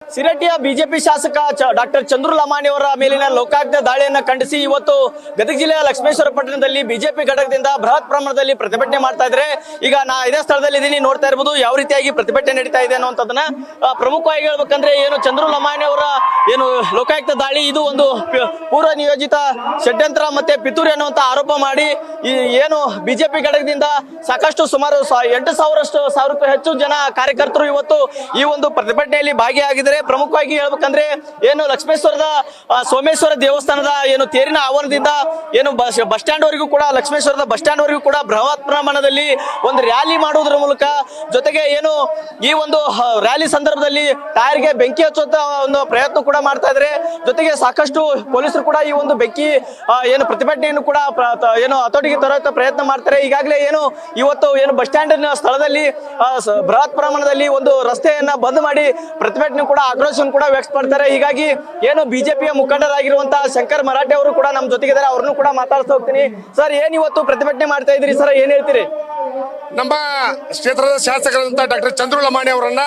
ಸಿರಟಿಯ BJP ಶಾಸಕ doctor Chandru Lamani ಅವರ ಮೇಲಿನ ಲೋಕಾಯುಕ್ತ ದಾಳಿಯನ್ನು ಖಂಡಿಸಿ ಇವತ್ತು ಗದಗ ಜಿಲ್ಲೆಯ ಲಕ್ಷ್ಮೇಶ್ವರ ಪಟ್ಟಣದಲ್ಲಿ ಬಿಜೆಪಿ ಘಟಕದಿಂದ ಬೃಹತ್ ಪ್ರಮಾಣದಲ್ಲಿ ಪ್ರತಿಭಟನೆ ಮಾಡ್ತಾ ಇದ್ರೆ. ಈಗ ನಾ ಇದೇ ಸ್ಥಳದಲ್ಲಿ ಇದೀನಿ, ನೋಡ್ತಾ ಇರಬಹುದು ಯಾವ ರೀತಿಯಾಗಿ ಪ್ರತಿಭಟನೆ ನಡೀತಾ ಇದೆ ಅನ್ನುವಂಥದ್ದನ್ನ. ಪ್ರಮುಖವಾಗಿ ಹೇಳ್ಬೇಕಂದ್ರೆ ಏನು ಚಂದ್ರು ಲಮಾಣಿ ಅವರ ಏನು ಲೋಕಾಯುಕ್ತ ದಾಳಿ ಇದು ಒಂದು ಪೂರ್ವ ನಿಯೋಜಿತ ಷಡ್ಯಂತ್ರ ಮತ್ತೆ ಪಿತೂರಿ ಅನ್ನುವಂತ ಆರೋಪ ಮಾಡಿ ಈ ಏನು ಬಿಜೆಪಿ ಘಟಕದಿಂದ ಸಾಕಷ್ಟು ಸುಮಾರು 8,000ಕ್ಕೂ ಹೆಚ್ಚು ಜನ ಕಾರ್ಯಕರ್ತರು ಇವತ್ತು ಈ ಒಂದು ಪ್ರತಿಭಟನೆಯಲ್ಲಿ ಭಾಗಿಯಾಗಿದ್ದಾರೆ. ಪ್ರಮುಖವಾಗಿ ಹೇಳ್ಬೇಕಂದ್ರೆ ಏನು ಲಕ್ಷ್ಮೇಶ್ವರದ ಸೋಮೇಶ್ವರ ದೇವಸ್ಥಾನದ ಏನು ತೇರಿನ ಆವರಣದಿಂದ ಏನು ಬಸ್ ಸ್ಟ್ಯಾಂಡ್ ವರೆಗೂ ಕೂಡ ಲಕ್ಷ್ಮೇಶ್ವರದ ಬಸ್ ಸ್ಟ್ಯಾಂಡ್ ವರೆಗೂ ಕೂಡ ಬೃಹತ್ ಪ್ರಮಾಣದಲ್ಲಿ ಒಂದು ರ್ಯಾಲಿ ಮಾಡುವುದರ ಮೂಲಕ ಜೊತೆಗೆ ಏನು ಈ ಒಂದು ರ್ಯಾಲಿ ಸಂದರ್ಭದಲ್ಲಿ ಟೈರ್ಗೆ ಬೆಂಕಿ ಹಚ್ಚುವಂತ ಒಂದು ಪ್ರಯತ್ನ ಕೂಡ ಮಾಡ್ತಾ ಇದ್ದಾರೆ. ಜೊತೆಗೆ ಸಾಕಷ್ಟು ಪೊಲೀಸರು ಕೂಡ ಈ ಒಂದು ಬೆಂಕಿ ಏನು ಪ್ರತಿಭಟನೆಯನ್ನು ಕೂಡ ಏನು ಹತೋಟಿಗೆ ತರುವಂತ ಪ್ರಯತ್ನ ಮಾಡ್ತಾರೆ. ಈಗಾಗಲೇ ಏನು ಇವತ್ತು ಏನು ಬಸ್ ಸ್ಟ್ಯಾಂಡ್ ಸ್ಥಳದಲ್ಲಿ ಬೃಹತ್ ಪ್ರಮಾಣದಲ್ಲಿ ಒಂದು ರಸ್ತೆಯನ್ನ ಬಂದ್ ಮಾಡಿ ಪ್ರತಿಭಟನೆ ಕೂಡ ಆಕ್ರೋಶವನ್ನು ಕೂಡ ವ್ಯಕ್ತಪಡ್ತಾರೆ. ಹೀಗಾಗಿ ಏನು ಬಿಜೆಪಿಯ ಮುಖಂಡರಾಗಿರುವಂತಹ ಶಂಕರ್ ಮರಾಠೆ ಅವರು ಕೂಡ ನಮ್ಮ ಜೊತೆಗಿದ್ದಾರೆ, ಅವ್ರನ್ನು ಕೂಡ ಮಾತಾಡ್ತಾ ಹೋಗ್ತೀನಿ. ಸರ್, ಏನ್ ಇವತ್ತು ಪ್ರತಿಭಟನೆ ಮಾಡ್ತಾ ಇದ್ರಿ ಸರ್, ಏನ್ ಹೇಳ್ತೀರಿ? ನಮ್ಮ ಕ್ಷೇತ್ರದ ಶಾಸಕರಾದಂತಹ ಡಾಕ್ಟರ್ ಚಂದ್ರು ಲಮಾಣಿ ಅವರನ್ನ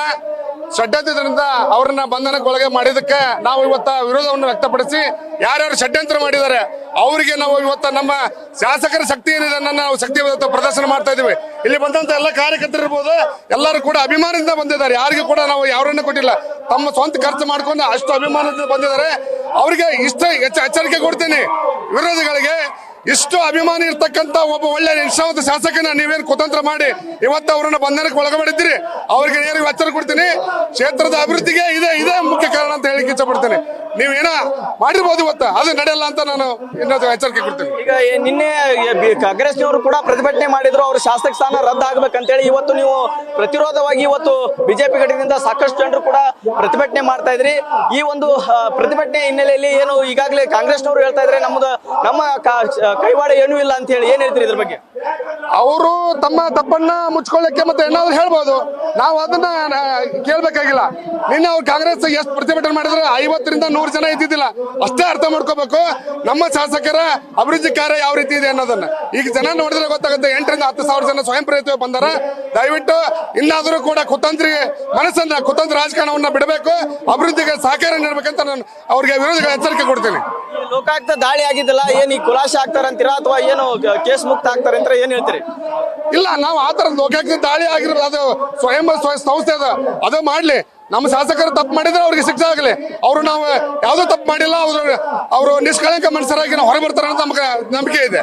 ಷಡ್ಯಂತ್ರದಿಂದ ಅವರನ್ನ ಬಂಧನಕ್ಕೊಳಗೆ ಮಾಡಿದಕ್ಕೆ ನಾವು ಇವತ್ತ ವಿರೋಧವನ್ನು ವ್ಯಕ್ತಪಡಿಸಿ ಯಾರ್ಯಾರು ಷಡ್ಯಂತ್ರ ಮಾಡಿದ್ದಾರೆ ಅವರಿಗೆ ನಾವು ಇವತ್ತ ನಮ್ಮ ಶಾಸಕರ ಶಕ್ತಿ ಏನಿದೆ ನಾವು ಶಕ್ತಿ ಪ್ರದರ್ಶನ ಮಾಡ್ತಾ ಇದೀವಿ. ಇಲ್ಲಿ ಬಂದಂತ ಎಲ್ಲ ಕಾರ್ಯಕರ್ತರು ಇರ್ಬೋದು, ಎಲ್ಲರೂ ಕೂಡ ಅಭಿಮಾನದಿಂದ ಬಂದಿದ್ದಾರೆ. ಯಾರಿಗೂ ಕೂಡ ನಾವು ಯಾರನ್ನ ಕೊಟ್ಟಿಲ್ಲ, ತಮ್ಮ ಸ್ವಂತ ಖರ್ಚು ಮಾಡ್ಕೊಂಡು ಅಷ್ಟು ಅಭಿಮಾನದಿಂದ ಬಂದಿದ್ದಾರೆ. ಅವರಿಗೆ ಇಷ್ಟ ಎಚ್ಚರಿಕೆ ಕೊಡ್ತೀನಿ, ವಿರೋಧಿಗಳಿಗೆ ಇಷ್ಟು ಅಭಿಮಾನಿ ಇರ್ತಕ್ಕಂಥ ಒಬ್ಬ ಒಳ್ಳೆ ನಿಷ್ಠಾವಂತ ಶಾಸಕನ ನೀವೇನು ಕುತಂತ್ರ ಮಾಡಿ ಇವತ್ತು ಅವರನ್ನ ಬಂಧನಕ್ಕೆ ಒಳಗಡೆ ಅವ್ರಿಗೆ ನೇರ ಎಚ್ಚರ ಕೊಡ್ತೀನಿ. ಕ್ಷೇತ್ರದ ಅಭಿವೃದ್ಧಿಗೆ ಇದೇ ಮುಖ್ಯ ಕಾರಣ ಅಂತ ಹೇಳಿಕ್ಕೆ ಇಷ್ಟಪಡ್ತೇನೆ. ನೀವೇನ ಮಾಡಿರ್ಬೋದು ಇವತ್ತು, ಅದು ನಡೆಯಲ್ಲ ಅಂತ ನಾನು ಇನ್ನೊಂದು ಎಚ್ಚರಿಕೆ ಕೊಡ್ತೀನಿ. ಈಗ ನಿನ್ನೆ ಕಾಂಗ್ರೆಸ್ನವರು ಕೂಡ ಪ್ರತಿಭಟನೆ ಮಾಡಿದ್ರು, ಅವ್ರ ಶಾಸಕ ಸ್ಥಾನ ರದ್ದು ಆಗ್ಬೇಕಂತೇಳಿ. ಇವತ್ತು ನೀವು ಪ್ರತಿರೋಧವಾಗಿ ಇವತ್ತು ಬಿಜೆಪಿ ಘಟಕದಿಂದ ಸಾಕಷ್ಟು ಜನರು ಕೂಡ ಪ್ರತಿಭಟನೆ ಮಾಡ್ತಾ ಇದ್ರಿ. ಈ ಒಂದು ಪ್ರತಿಭಟನೆ ಹಿನ್ನೆಲೆಯಲ್ಲಿ ಏನು ಈಗಾಗಲೇ ಕಾಂಗ್ರೆಸ್ನವರು ಹೇಳ್ತಾ ಇದ್ರೆ ನಮ್ಮ ಕೈವಾಡ ಏನೂ ಇಲ್ಲ ಅಂತ ಹೇಳಿ, ಏನ್ ಹೇಳ್ತೀರಿ ಇದ್ರ ಬಗ್ಗೆ? ಅವರು ತಮ್ಮ ತಪ್ಪನ್ನ ಮುಚ್ಕೊಳ್ಳಕ್ಕೆ ಮತ್ತೆ ಏನಾದ್ರು ಹೇಳ್ಬೋದು, ನಾವು ಅದನ್ನ ಕೇಳ್ಬೇಕಾಗಿಲ್ಲ. ನಿನ್ನೆ ಅವ್ರು ಕಾಂಗ್ರೆಸ್ ಎಷ್ಟು ಪ್ರತಿಭಟನೆ ಮಾಡಿದ್ರೆ 50ರಿಂದ 100 ಜನ ಇದ್ದಿದ್ದಿಲ್ಲ, ಅಷ್ಟೇ ಅರ್ಥ ಮಾಡ್ಕೋಬೇಕು ನಮ್ಮ ಶಾಸಕರ ಅಭಿವೃದ್ಧಿ ಕಾರ್ಯ ಯಾವ ರೀತಿ ಇದೆ ಅನ್ನೋದನ್ನ. ಈಗ ಜನ ನೋಡಿದ್ರೆ ಗೊತ್ತಾಗುತ್ತೆ, 8ರಿಂದ 10,000 ಜನ ಸ್ವಯಂ ಪ್ರೇರಿತ ಬಂದಾರ. ದಯವಿಟ್ಟು ಇನ್ನಾದರೂ ಕೂಡ ಕುತಂತ್ರ ರಾಜಕಾರಣವನ್ನ ಬಿಡಬೇಕು, ಅಭಿವೃದ್ಧಿಗೆ ಸಹಕಾರ ನೀಡಬೇಕಂತ ನಾನು ಅವ್ರಿಗೆ ವಿರೋಧಿಗಳ ಎಚ್ಚರಿಕೆ ಕೊಡ್ತೀನಿ. ಲೋಕಾಯುಕ್ತ ದಾಳಿ ಆಗಿದ್ದಲ್ಲ, ಏನ್ ಈ ಖುಲಾಸೆ ಆಗ್ತಾರಂತೀರಾ ಅಥವಾ ಏನು ಕೇಸ್ ಮುಕ್ತ ಆಗ್ತಾರೆ ಅಂತ ಏನ್ ಹೇಳ್ತೀರಿ? ಇಲ್ಲ, ನಾವು ಆತರ ಲೋಕಾಯುಕ್ತ ದಾಳಿ ಆಗಿರೋದು ಅದು ಸ್ವಯಂ ಸಂಸ್ಥೆ ಅದು ಮಾಡ್ಲಿ. ನಮ್ಮ ಶಾಸಕರು ತಪ್ಪು ಮಾಡಿದ್ರೆ ಅವ್ರಿಗೆ ಶಿಕ್ಷೆ ಆಗಲಿ. ಅವರು ನಾವು ಯಾವ್ದೋ ತಪ್ಪು ಮಾಡಿಲ್ಲ, ಅವರು ನಿಷ್ಕಳಂಕ ಮನುಷ್ಯರಾಗಿ ನಾವು ಹೊರಬರ್ತಾರೆ ಅಂತ ನಮ್ಗೆ ನಂಬಿಕೆ ಇದೆ.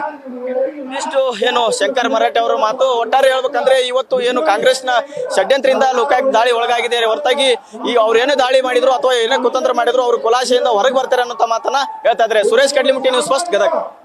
ಇಷ್ಟು ಏನು ಶಂಕರ್ ಮರಾಠೆ ಅವರ ಮಾತು. ಒಟ್ಟಾರೆ ಹೇಳ್ಬೇಕಂದ್ರೆ ಇವತ್ತು ಏನು ಕಾಂಗ್ರೆಸ್ನ ಷಡ್ಯಂತ್ರದಿಂದ ಲೋಕಾಯುಕ್ತ ದಾಳಿ ಒಳಗಾಗಿದೆ ಹೊರತಾಗಿ ಈ ಅವ್ರು ಏನೇ ದಾಳಿ ಮಾಡಿದ್ರು ಅಥವಾ ಏನೇ ಕುತಂತ್ರ ಮಾಡಿದ್ರು ಅವರು ಖುಲಾಸೆಯಿಂದ ಹೊರಗೆ ಬರ್ತಾರೆ ಅನ್ನೋ ಮಾತನ್ನ ಹೇಳ್ತಾ ಇದ್ದಾರೆ. Suresh Kadlimutti, news first, Gadag.